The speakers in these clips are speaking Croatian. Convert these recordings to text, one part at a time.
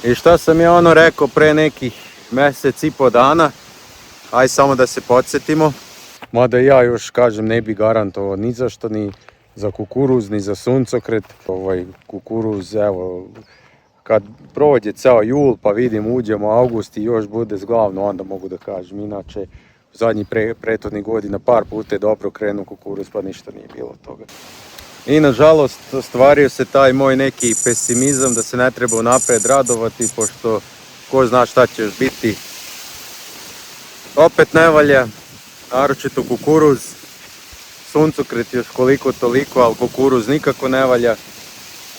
I šta sam ja rekao pre nekih mjesec i po dana, aj samo da se podsjetimo. Mada ja još kažem ne bi garantovao ni za što, ni za kukuruz, ni za suncokret. Kukuruz, evo, kad prođe ceo jul pa vidim uđemo u august i još bude zglavno, onda mogu da kažem. Inače, u zadnjih prethodnih godina par puta je dobro krenuo kukuruz pa ništa nije bilo toga. I nažalost ostvario se taj moj neki pesimizam da se ne treba unaprijed radovati, pošto ko zna šta će još biti. Opet ne valja, naročito kukuruz, suncokret još koliko toliko, ali kukuruz nikako ne valja.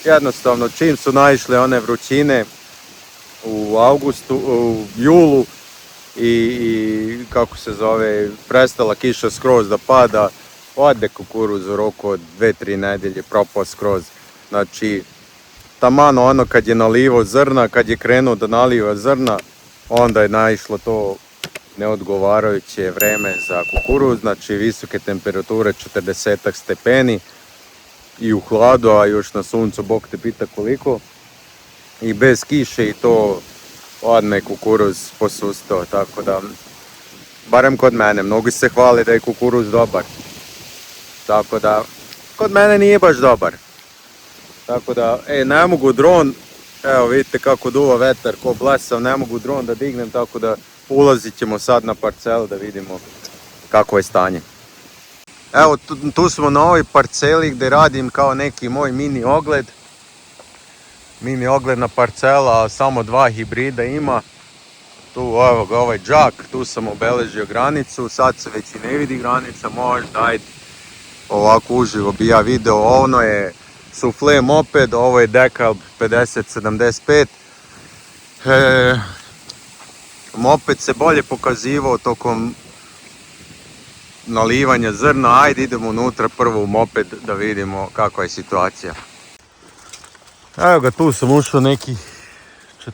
Jednostavno čim su naišle one vrućine u julu i kako se zove, prestala kiša skroz da pada, ode kukuruz u roku od 2-3 nedelje, propao skroz. Znači, tamano ono kad je nalivo zrna, kad je krenuo da naliva zrna, onda je naišlo to neodgovarajuće vreme za kukuruz, znači visoke temperature 40 stepeni i u hladu, a još na suncu Bog te pita koliko, i bez kiše i to odmah je kukuruz posustao, tako da, barem kod mene, mnogi se hvale da je kukuruz dobar, tako da, kod mene nije baš dobar, tako da, ne mogu dron, evo vidite kako duva vetar, ko blesav, ne mogu dron da dignem, tako da ulazit ćemo sad na parcelu da vidimo kako je stanje. Evo tu smo na ovoj parceli gdje radim kao neki moj mini ogled. Mini ogledna parcela, samo 2 hibrida ima. Tu evo ga ovaj džak, tu sam obeležio granicu, sad se već i ne vidi granica, možda ajde ovako uživo bi ja video. Ono je Soufflet moped, ovo je Dekalb 5075. Moped se bolje pokazivao tokom nalivanja zrna. Ajde idemo unutra prvo u moped da vidimo kakva je situacija. Evo ga, tu sam ušao nekih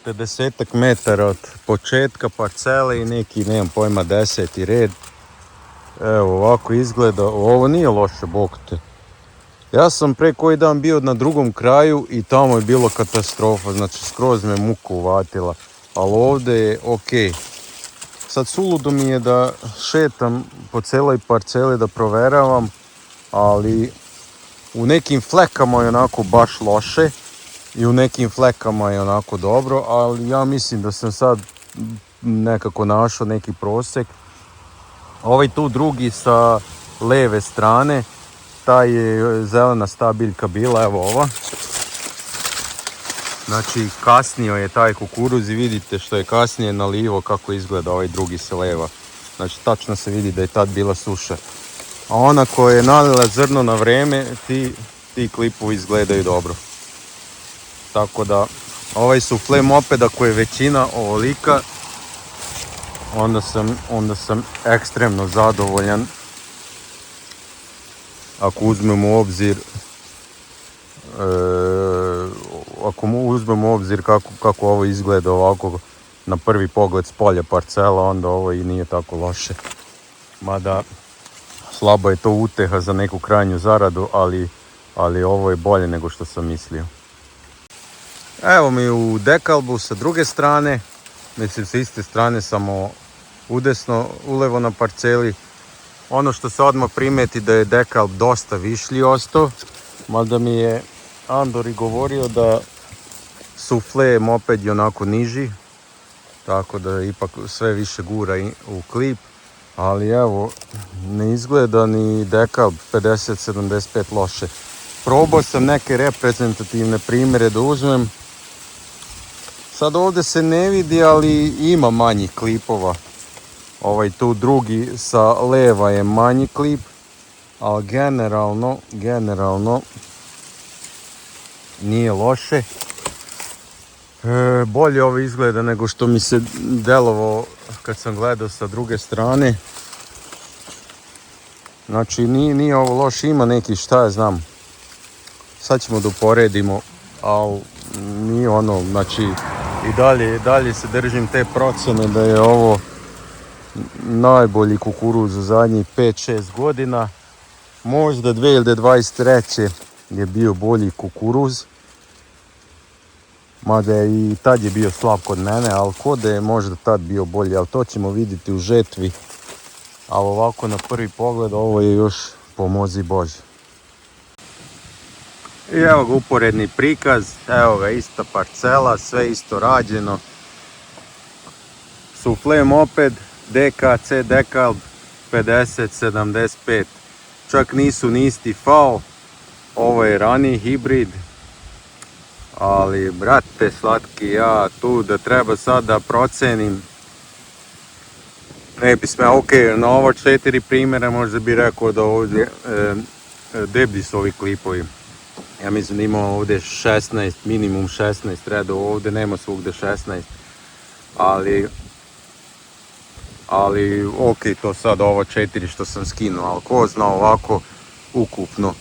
40 metara od početka parcele i neki, nemam pojma, 10. red. Evo ovako izgleda, ovo nije loše, bog te. Ja sam pre koji dan bio na drugom kraju i tamo je bilo katastrofa, znači skroz me muka uvatila. Ali ovdje je ok. Sad suludo mi je da šetam po celoj parceli da proveravam, ali u nekim flekama je onako baš loše i u nekim flekama je onako dobro, ali ja mislim da sam sad nekako našao neki prosek. Ovaj tu drugi sa leve strane, taj je zelena stabiljka bila, evo ova. Znači kasnio je taj kukuruz i vidite što je kasnije nalivo kako izgleda ovaj drugi sa leva. Znači tačno se vidi da je tad bila suša. A ona koja je nalila zrno na vreme, ti klipovi izgledaju dobro. Tako da ovaj Soufflet moped ako je većina ovolika, onda sam ekstremno zadovoljan. Ako uzmemo u obzir kako ovo izgleda ovako na prvi pogled s polja parcela, onda ovo i nije tako loše. Mada slabo je to uteha za neku krajnju zaradu, ali ovo je bolje nego što sam mislio. Evo mi u Dekalbu sa druge strane, mislim sa iste strane, samo udesno, ulevo na parceli. Ono što se odmah primeti da je Dekalb dosta višlji ostao, mada mi je Andor i govorio da Soufflet moped je onako niži, tako da ipak sve više gura u klip, ali evo, ne izgleda ni Dekalb 5075 loše. Probao sam neke reprezentativne primjere da uzmem. Sad ovdje se ne vidi, ali ima manjih klipova. Ovaj tu drugi sa leva je manji klip, ali generalno nije loše. Bolje ovo izgleda nego što mi se delovao kad sam gledao sa druge strane. Znači nije ovo loše, ima neki, šta ja znam. Sad ćemo da uporedimo, ali nije ono, znači i dalje se držim te procjene da je ovo najbolji kukuruz u zadnjih 5-6 godina. Možda 2023. je bio bolji kukuruz. Mada je i tad je bio slab kod mene, ali kod je možda tad bio bolji, ali to ćemo vidjeti u žetvi. Ali ovako na prvi pogled ovo je još pomozi Bože. I evo ga uporedni prikaz, evo ga ista parcela, sve isto rađeno. Sufle moped DKC Dekalb 5075. Čak nisu ni isti FAO, ovo je raniji hibrid. Ali brate slatki, ja tu da treba sad da procenim, ne bi smeo, ok, na ovo 4 primjera možda bi rekao da ovdje deblji su ovi klipovi. Ja mislim da ima ovdje 16, minimum 16 redova, ovdje nema svugdje 16, ali ok, to sad ovo 4 što sam skinuo, ali ko zna ovako ukupno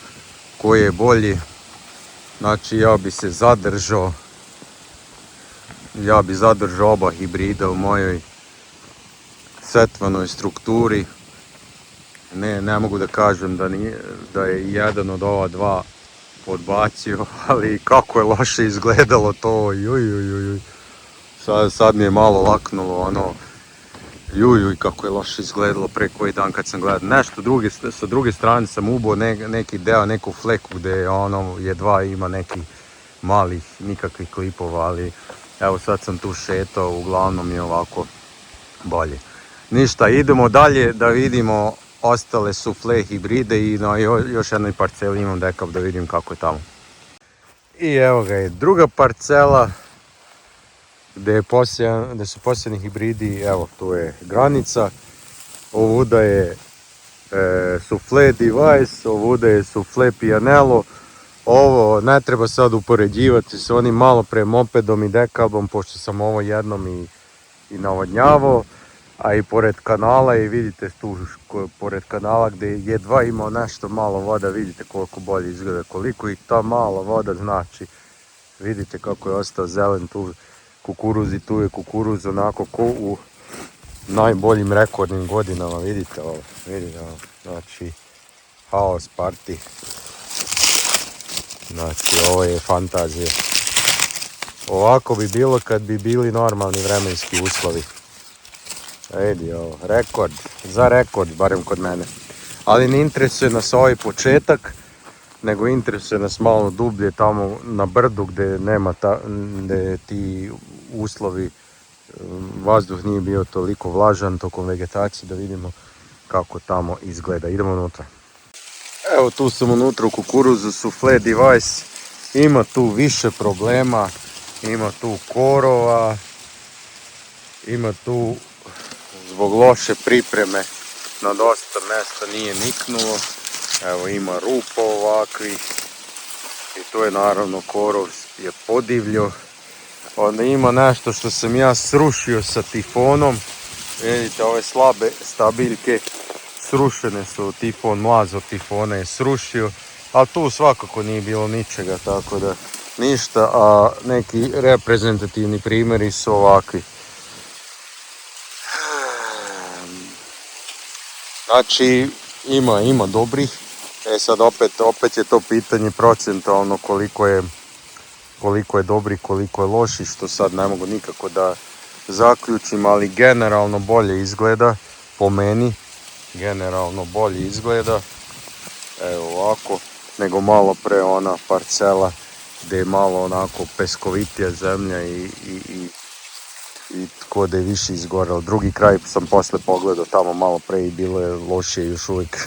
koji je bolji. Znači ja bi zadržao oba hibrida u mojoj setvanoj strukturi. Ne mogu da kažem da je jedan od ova dva odbacio, ali kako je loše izgledalo to, juj. Sad mi je malo laknulo, ono, juj, kako je loše izgledalo pre koji dan kad sam gledao. Nešto sa druge strane sam ubao neki deo, neku fleku gdje ono jedva ima nekih malih, nikakvih klipova, ali evo sad sam tu šetao, uglavnom je ovako bolje. Ništa, idemo dalje da vidimo ostale sufle hibride i na još jednoj parceli imam Dekalb da vidim kako je tamo. I evo ga je druga parcela gdje su posljednji hibridi, evo tu je granica, ovuda je sufle Device, ovuda je sufle Pianello. Ovo ne treba sad upoređivati s onim malo pre mopedom i Dekalbom, pošto sam ovo jednom i navodnjavao, a i pored kanala, i vidite tu pored kanala gdje jedva imao nešto malo voda, vidite koliko bolje izgleda, koliko i ta mala voda znači. Vidite kako je ostao zelen tu kukuruz i tu je kukuruz onako ko u najboljim rekordnim godinama, vidite ovo, znači haos party. Znači ovo je fantazija. Ovako bi bilo kad bi bili normalni vremenski uslovi. Vidi ovo, rekord, barem kod mene. Ali ne interesuje nas ovaj početak, nego interesuje nas malo dublje tamo na brdu gdje nema gdje ti uslovi, vazduh nije bio toliko vlažan tokom vegetacije, da vidimo kako tamo izgleda. Idemo unutra. Evo tu sam unutra u kukuruzu sufle Device, ima tu više problema, ima tu korova, ima tu zbog loše pripreme na dosta mjesta nije niknulo, evo ima rupa ovakvih i tu je naravno korov je podivljo. Onda ima nešto što sam ja srušio sa tifonom, vidite ove slabe stabiljke srušene su, tifon, mlazo tifona je srušio, ali tu svakako nije bilo ničega, tako da ništa, a neki reprezentativni primjeri su ovakvi. Znači ima dobrih, sad opet je to pitanje procentualno koliko je dobri, koliko je loši, što sad ne mogu nikako da zaključim, ali generalno bolje izgleda, po meni, generalno bolje izgleda, evo ovako, nego malo pre ona parcela gdje je malo onako peskovitija zemlja i tko da je više izgorelo. Drugi kraj sam posle pogledao tamo malo pre i bilo je lošije,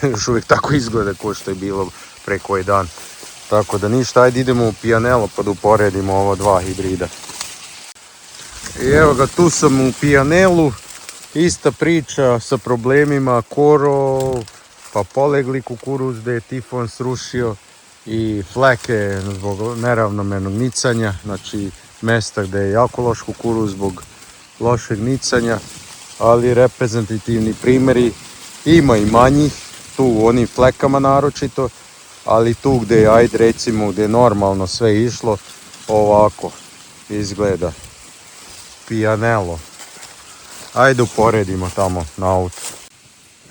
još uvijek tako izgleda kao što je bilo pre koji dan. Tako da ništa, ajde idemo u Pianello pa da uporedimo ova dva hibrida. I evo ga, tu sam u Pianellu, ista priča sa problemima, korov, pa polegli kukuruz gdje je tifon srušio i fleke zbog neravnomernog nicanja, znači mjesta gdje je jako loš kukuruz zbog lošeg nicanja, ali reprezentativni primjeri, ima i manjih, tu u onim flekama naročito, ali tu gdje je, ajde recimo, gdje je normalno sve išlo, ovako izgleda Pianello. Ajde uporedimo tamo na auto.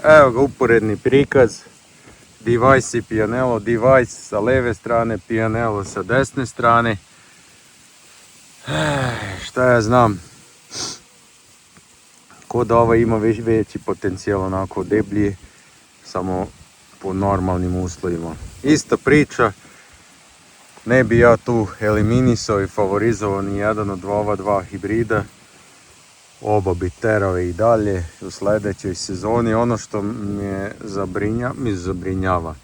Evo ga uporedni prikaz, Device i Pianello, Device sa leve strane, Pianello sa desne strane. Šta ja znam. Ko da ova ima veći potencijal, onako deblji, samo po normalnim uslovima. Ista priča, ne bi ja tu eliminisao i favorizovao ni jedan od ova dva hibrida. Oba bi terale i dalje u sljedećoj sezoni. Ono što me zabrinjava,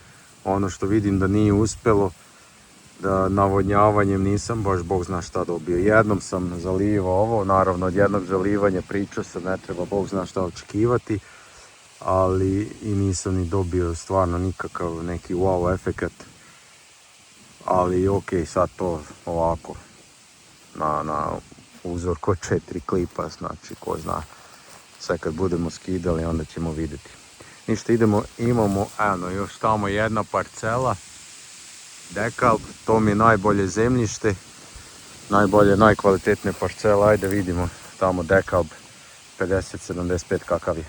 ono što vidim da nije uspjelo, da navodnjavanjem nisam baš bog zna šta dobio. Jednom sam zalivao ovo, naravno od jednog zalivanja pričao sam, ne treba bog zna šta očekivati, ali i nisam ni dobio stvarno nikakav neki wow efekat. Ali ok, sad to ovako na uzor ko 4 klipa, znači ko zna, sve kad budemo skidali onda ćemo vidjeti. Ništa, imamo još tamo jedna parcela, dekalb, to mi je najbolje zemljište, najkvalitetnije parcela, ajde vidimo tamo dekalb 50-75 kakav je.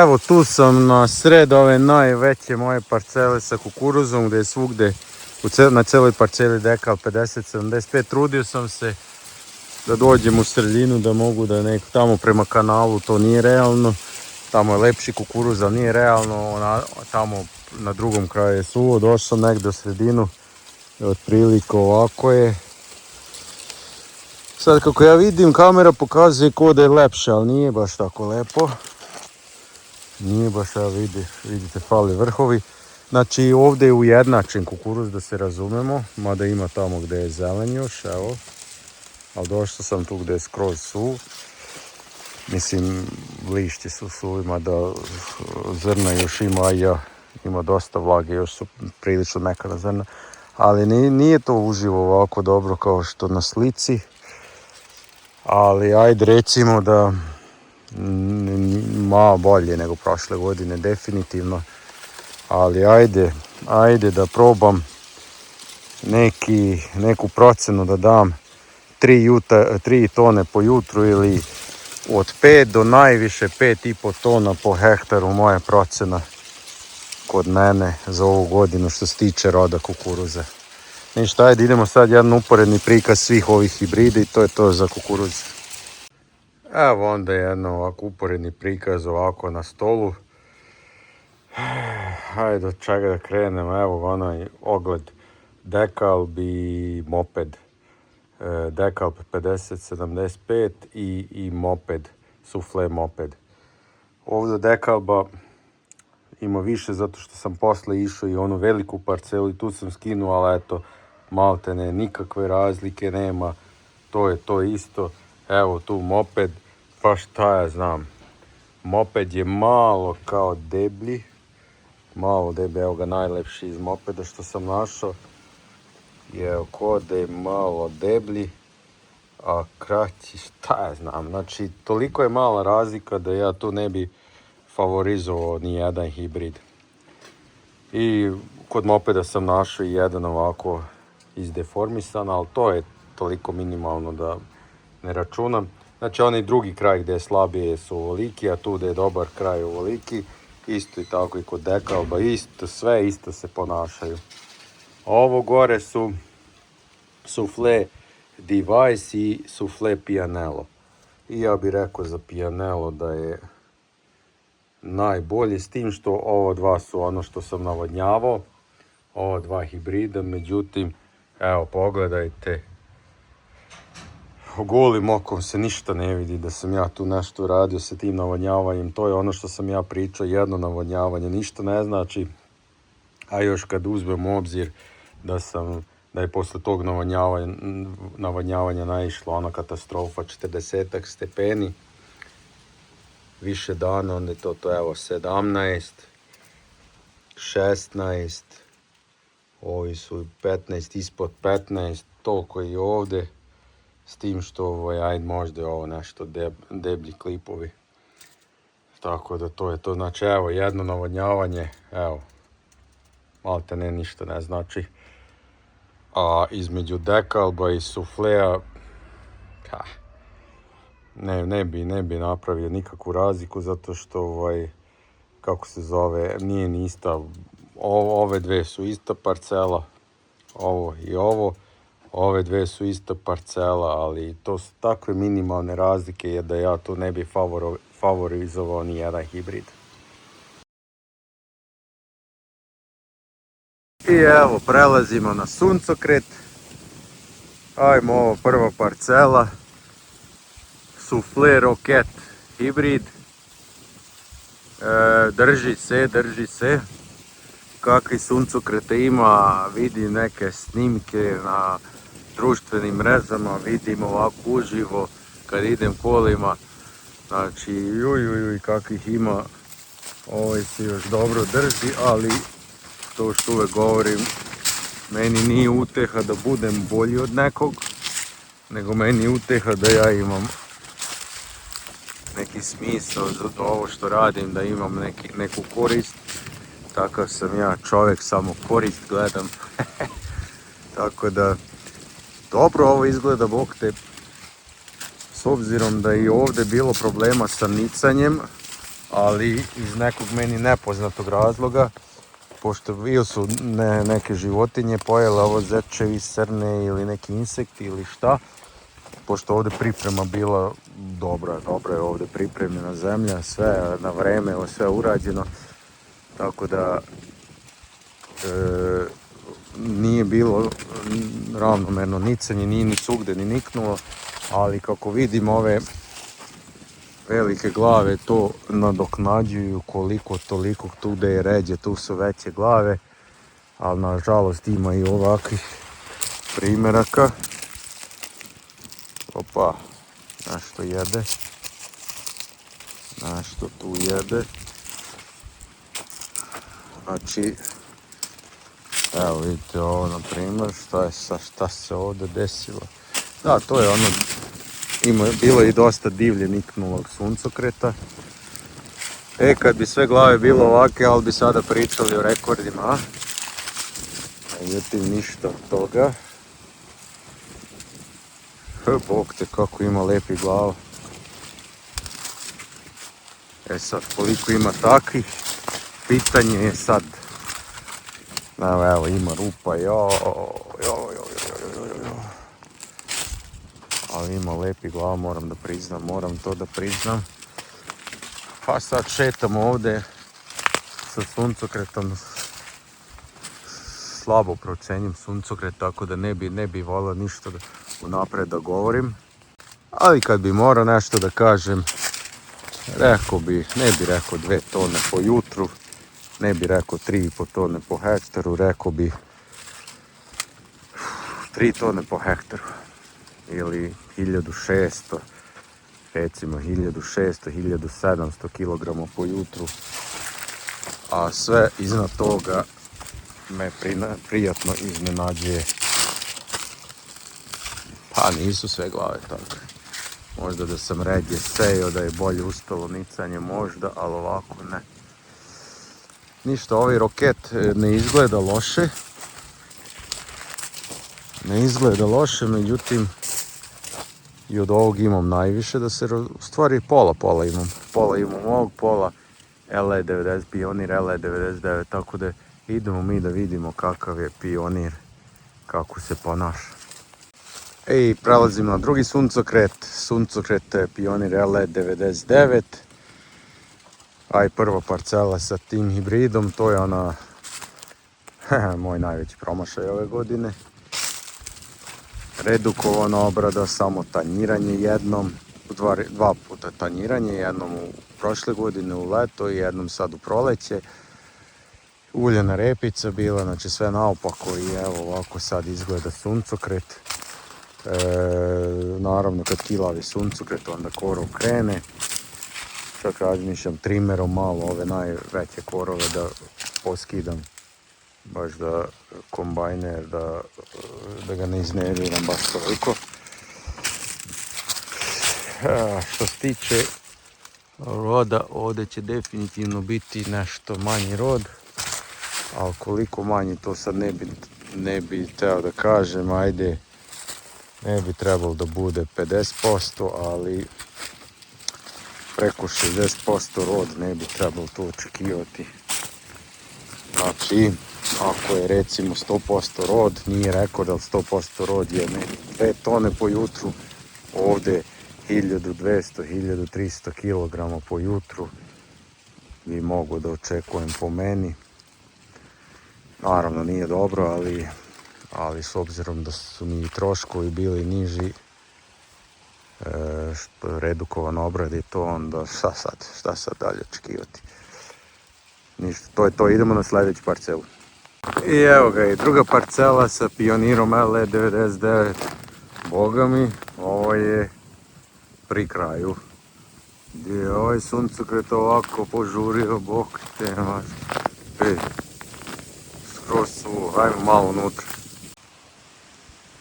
Evo tu sam na sred ove najveće moje parcele sa kukuruzom, gdje je svugdje na cijeloj parceli dekalb 50-75. Trudio sam se da dođem u sredinu, da mogu da neko tamo prema kanalu, to nije realno. Tamo je lepši kukuruz, ali nije realno, tamo na drugom kraju je suvo. Došao sam negdje u sredinu, otprilike ovako je. Sad kako ja vidim, kamera pokazuje kao da je lepše, ali nije baš tako lepo. Nije baš, evo vidite, fali vrhovi. Znači ovdje je ujednačen kukuruz, da se razumemo, mada ima tamo gdje je zelen još, evo. Ali došao sam tu gdje je skroz suv. Mislim, lišći su suvi, mada zrna još ima, ima dosta vlage, još su prilično mekana zrna. Ali nije to uživo ovako dobro kao što na slici. Ali ajde recimo da malo bolje nego prošle godine, definitivno. Ali ajde da probam neku procenu da dam 3 tone po jutru ili od 5 do najviše 5,5 tona po hektaru, moja procena kod mene za ovu godinu što se tiče roda kukuruza. Ništa, ajde idemo sad jedan uporedni prikaz svih ovih hibrida i to je to za kukuruz. Evo onda jedno ovako uporedni prikaz ovako na stolu. Hajde od čega da krenem, evo onaj ogled dekalb i moped. Dekalb 50-75 i moped, sufle moped. Ovdje dekalba ima više zato što sam posle išao i onu veliku parcelu i tu sam skinuo, ali eto, maltene nikakve razlike nema, to je to isto. Evo tu moped, pa šta ja znam, moped je malo kao deblji, evo ga najlepši iz mopeda što sam našao. Je kod je malo deblji, a kraći, šta ja znam, znači toliko je mala razlika da ja tu ne bi favorizovao ni jedan hibrid. I kod mopeda sam našao i jedan ovako izdeformisan, ali to je toliko minimalno da ne računam. Znači onaj drugi kraj gdje je slabije su ovoliki, a tu gdje je dobar kraj ovoliki. Isto i tako i kod dekalba, sve isto se ponašaju. Ovo gore su sufle device i sufle pianello. I ja bih rekao za pianello da je najbolji, s tim što ovo dva su ono što sam navodnjavao, ova dva hibrida, međutim, evo pogledajte, golim okom se ništa ne vidi da sam ja tu nešto radio sa tim navodnjavanjem. To je ono što sam ja pričao, jedno navodnjavanje ništa ne znači, a još kad uzmem u obzir da je posle tog navodnjavanja naišla ona katastrofa, 40 stepeni, više dana, onda je to evo 17, 16, ovi su 15, ispod 15, toliko i ovdje, s tim što ajde možda je ovo nešto deblji klipovi. Tako da to je to, znači evo jedno navodnjavanje, evo, malte ne ništa ne znači. A između dekalba i suflea, ne bi napravio nikakvu razliku zato što kako se zove, nije ni ista, ove dve su ista parcela, ovo i ovo. ove dve su isto parcela, ali to su takve minimalne razlike je da ja tu ne bi favorizovao ni jedan hibrid. I evo, prelazimo na suncokret. Ajmo, ovo prva parcela. Soufflé Rocket hibrid. Drži se. Kakvi suncokrete ima, vidim neke snimke na društvenim mrežama, vidim ovako uživo kad idem kolima. Znači, juj, kakvih ima. Ovaj se još dobro drži, ali to što uvek govorim, meni nije uteha da budem bolji od nekog, nego meni je uteha da ja imam neki smisao za ovo što radim, da imam neku korist. Takav sam ja čovjek, samo korist gledam. Tako da, dobro ovo izgleda, bog te. S obzirom da je i ovdje bilo problema sa nicanjem, ali iz nekog meni nepoznatog razloga, pošto bio su neke životinje pojele ovo, zečevi, srne ili neki insekti ili šta. Pošto ovdje priprema bila dobra je ovdje pripremljena zemlja, sve na vreme, sve urađeno. Tako da nije bilo ravnomerno nicanje, nije ni svugdje ni niknulo, ali kako vidim ove velike glave to nadoknađuju koliko toliko, tu gdje je ređe, tu su veće glave, ali nažalost ima i ovakvih primjeraka. Opa, nešto jede, nešto tu jede. Znači, evo vidite ovo na primjer, šta se ovdje desilo. Da, to je ono, bilo je i dosta divlje niknulog suncokreta. Kad bi sve glave bilo ovake, ali bi sada pričali o rekordima. Međutim, ništa od toga. Bog te kako ima lepih glava. Sad, koliko ima takvih, pitanje je sad. Evo, ima rupa, ali ima lepih glava, moram to da priznam. Pa sad šetam ovdje sa suncokretom, slabo procenjim suncokret, tako da ne bi volio ništa unaprijed da govorim. Ali kad bi morao nešto da kažem, ne bi rekao 2 tone po jutru, ne bi rekao 3,5 tone po hektaru, rekao bi 3 tone po hektaru. Ili 1600, recimo 1600-1700 kg po jutru. A sve iznad toga me prijatno iznenađuje. Pa nisu sve glave tako. Možda da sam ređe sejao, da je bolje uspjelo nicanje, možda, ali ovako ne. Ništa, ovaj roket ne izgleda loše. Međutim, i od ovog imam najviše da se, u stvari pola imam. Pola imam ovog, pola LE90, Pionir LE99, tako da idemo mi da vidimo kakav je Pionir, kako se ponaša. Prelazimo na drugi suncokret Pionir LE99. Prva parcela sa tim hibridom, to je ona moj najveći promašaj ove godine. Redukovana obrada, samo tanjiranje jednom, dva puta tanjiranje, jednom u prošle godine u leto i jednom sad u proleće. Uljana repica bila, znači sve naopako i evo ovako sad izgleda suncokret. Naravno kad kilavi suncokret onda korov krene. Čak razmišljam trimerom malo ove najveće korove da poskidam. Baš da kombajner, da ga ne izneriram baš toliko. Što se tiče roda, ovdje će definitivno biti nešto manji rod. Ali koliko manji to sad ne bi teo da kažem, ajde, ne bi trebalo da bude 50%, ali preko 60% rod ne bi trebalo to očekivati. Znači, ako je recimo 100% rod, nije rekord, ali 100% rod je 2 tone po jutru, ovdje 1200-1300 kg po jutru bi mogu da očekujem po meni. Naravno nije dobro, ali s obzirom da su mi troškovi bili niži, što je redukovan obrad i to, onda šta sad dalje očekivati. Ništa, to je to, idemo na sljedeću parcelu. I evo ga i druga parcela sa Pionirom LE99. Boga mi, ovo je pri kraju. Gdje je ovaj suncokret ovako požurio, bok te maš. Skroz su, hajmo malo unutra.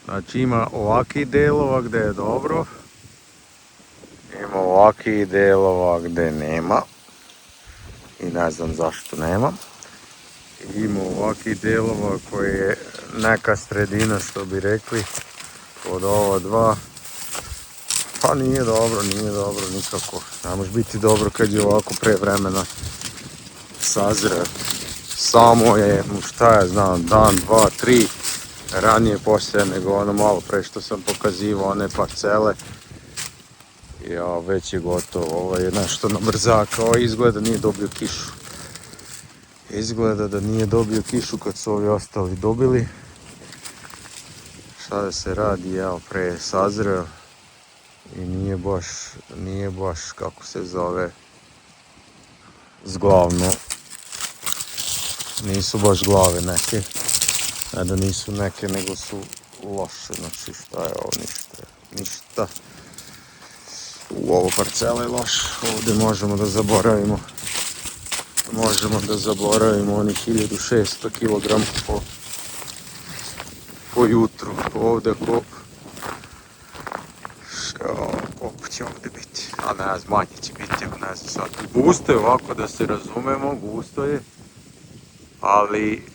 Znači ima ovakvih delova gdje je dobro. Ima ovakvih delova gdje nema. I ne znam zašto nema. Ima ovakvih delova koji je neka sredina, što bi rekli, od ova dva. Pa nije dobro nikako. Ne može biti dobro kad je ovako pre vremena sazre. Samo je, šta ja znam, dan, dva, tri ranije poslije nego ono malo pre što sam pokazivao one parcele. Ja, već je gotovo, ovo je nešto na brzaka, ovo izgleda nije dobio kišu. Izgleda da nije dobio kišu kad su ovi ostali dobili. Šta da se radi, evo pre je sazreo i nije baš kako se zove zglavno. Nisu baš glave neke, ne da nisu neke nego su loše, znači šta je ovo, ništa. Ovo parcela je loš, ovdje možemo da zaboravimo onih 1600 kg po jutru. Ovdje koliko će ovdje biti, a ne znam, manje će biti, ne znam sad. Gusto je ovako, da se razumemo, gusto je, ali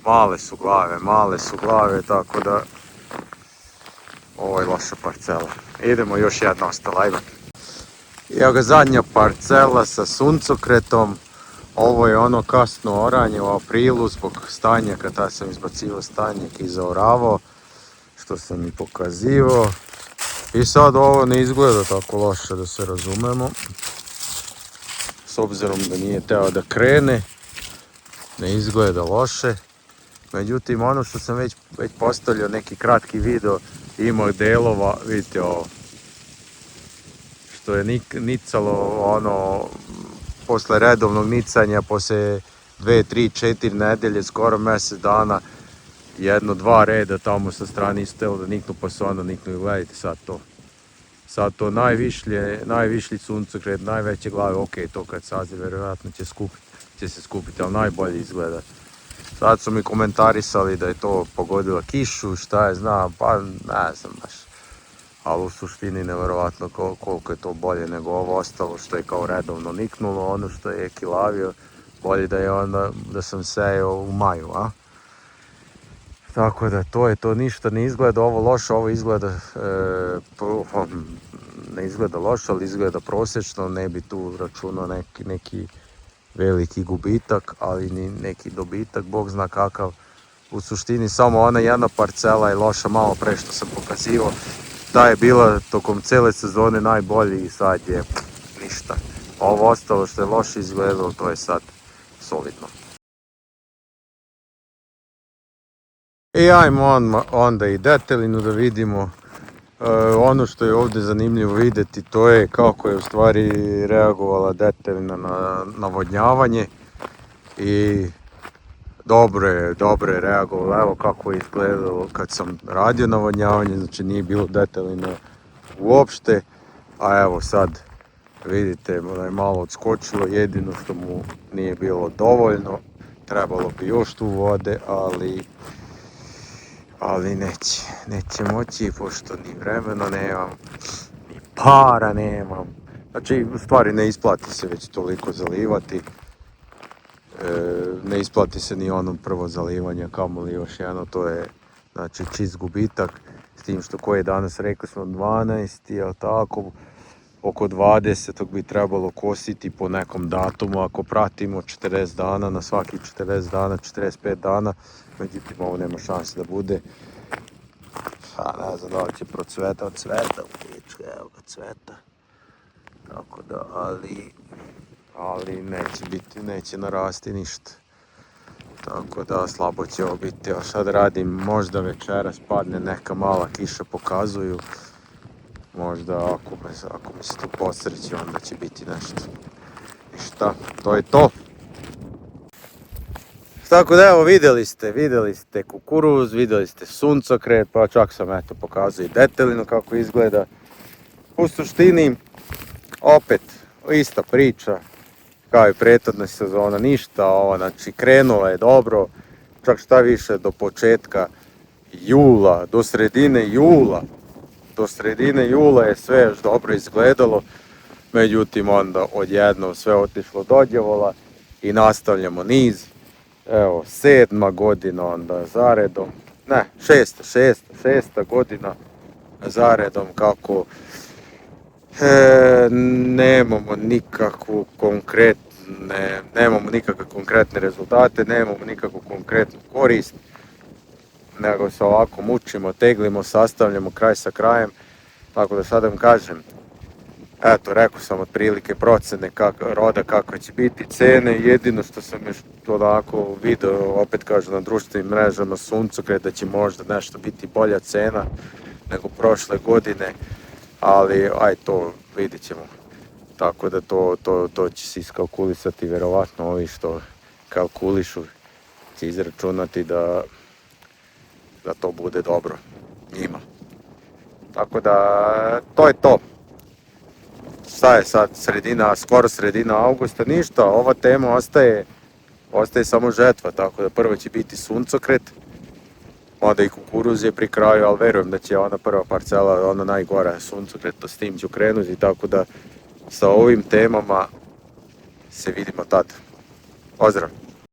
male su glave, tako da ovo je loša parcela. Idemo, još jedna ostala, ajmo. Evo ga zadnja parcela sa suncokretom. Ovo je ono kasno oranje u aprilu zbog stanjaka, tada sam izbacivao stanjak i zaoravao, što sam i pokazivao. I sad ovo ne izgleda tako loše, da se razumemo. S obzirom da nije teo da krene, ne izgleda loše. Međutim, ono što sam već postavljao neki kratki video, ima delova, vidite ovo, što je nicalo ono, posle redovnog nicanja, posle 2, 3, 4 nedelje, skoro mjesec dana, 1, 2 reda tamo sa strane istelo da niknu, pa su onda niknu i gledajte sad to najvišlji suncokret, najveće glave, ok, to kad sazri vjerojatno će se skupiti, ali najbolje izgleda. Sad su mi komentarisali da je to pogodila kišu, šta je znam, pa ne znam baš. Ali u suštini nevjerojatno koliko je to bolje nego ovo ostalo što je kao redovno niknulo, ono što je kilavio, bolje da je onda da sam sejao u maju, a? Tako da to je to, ništa ne izgleda ovo loše, ovo izgleda, ne izgleda loše, ali izgleda prosječno, ne bi tu računao neki veliki gubitak, ali ni neki dobitak, bog zna kakav. U suštini samo ona jedna parcela je loša, malo pre što sam pokazivao. Ta je bila tokom cijele sezone najbolji i sad je ništa. Ovo ostalo što je loše izgledalo, to je sad solidno. I ajmo onda i detelinu da vidimo. Ono što je ovdje zanimljivo vidjeti, to je kako je u stvari reagovala detelina na navodnjavanje. I dobro je reagovala, evo kako je izgledalo kad sam radio navodnjavanje, znači nije bilo detelina uopšte. A evo sad vidite da je malo odskočilo, jedino što mu nije bilo dovoljno, trebalo bi još tu vode, ali neće moći, pošto ni vremena nemam, ni para nemam. Znači, u stvari ne isplati se već toliko zalivati. Ne isplati se ni onom prvo zalivanje, kamoli još jedno, to je znači čist gubitak. S tim što koji je danas, rekli smo 12, jel tako, oko 20. bi trebalo kositi po nekom datumu, ako pratimo 40 dana, na svaki 40 dana, 45 dana, međutim ovo nema šanse da bude. Pa ne znam da li će procveta od cveta, evo ga cveta, tako da, ali neće biti, neće narasti ništa. Tako da slabo će ovo biti, a sad radim, možda večeras padne neka mala kiša, pokazuju. Možda ako mi se tu posreći, onda će biti nešto. I šta, to je to. Tako da evo vidjeli ste kukuruz, vidjeli ste suncokret, pa čak sam eto pokazao i detelinu kako izgleda. U suštini, opet, ista priča. Kao i prethodna sezona, ništa, znači krenula je dobro, čak šta više do početka jula, do sredine jula je sve još dobro izgledalo, međutim onda odjednom sve otišlo dođevola i nastavljamo niz, evo 7. godina onda zaredom, ne, šesta godina zaredom kako nemamo nikakve konkretne rezultate, nemamo nikakvu konkretnu korist, nego se ovako mučimo, teglimo, sastavljamo kraj sa krajem, tako da sad vam kažem, eto, rekao sam otprilike procene roda kakve će biti, cene, jedino što sam još onako video, opet kažem na društvenim mrežama, suncokret, da će možda nešto biti bolja cena nego prošle godine, ali aj to vidit ćemo. Tako da to će se iskalkulisati, vjerovatno ovi što kalkulišu će izračunati da to bude dobro njima. Tako da to je to. Šta je sad skoro sredina augusta, ništa, ova tema ostaje samo žetva, tako da prvo će biti suncokret, onda i kukuruz je pri kraju, ali verujem da će ona prva parcela, ona najgora suncokret, s tim ću krenuti, tako da sa ovim temama se vidimo tad. Pozdrav!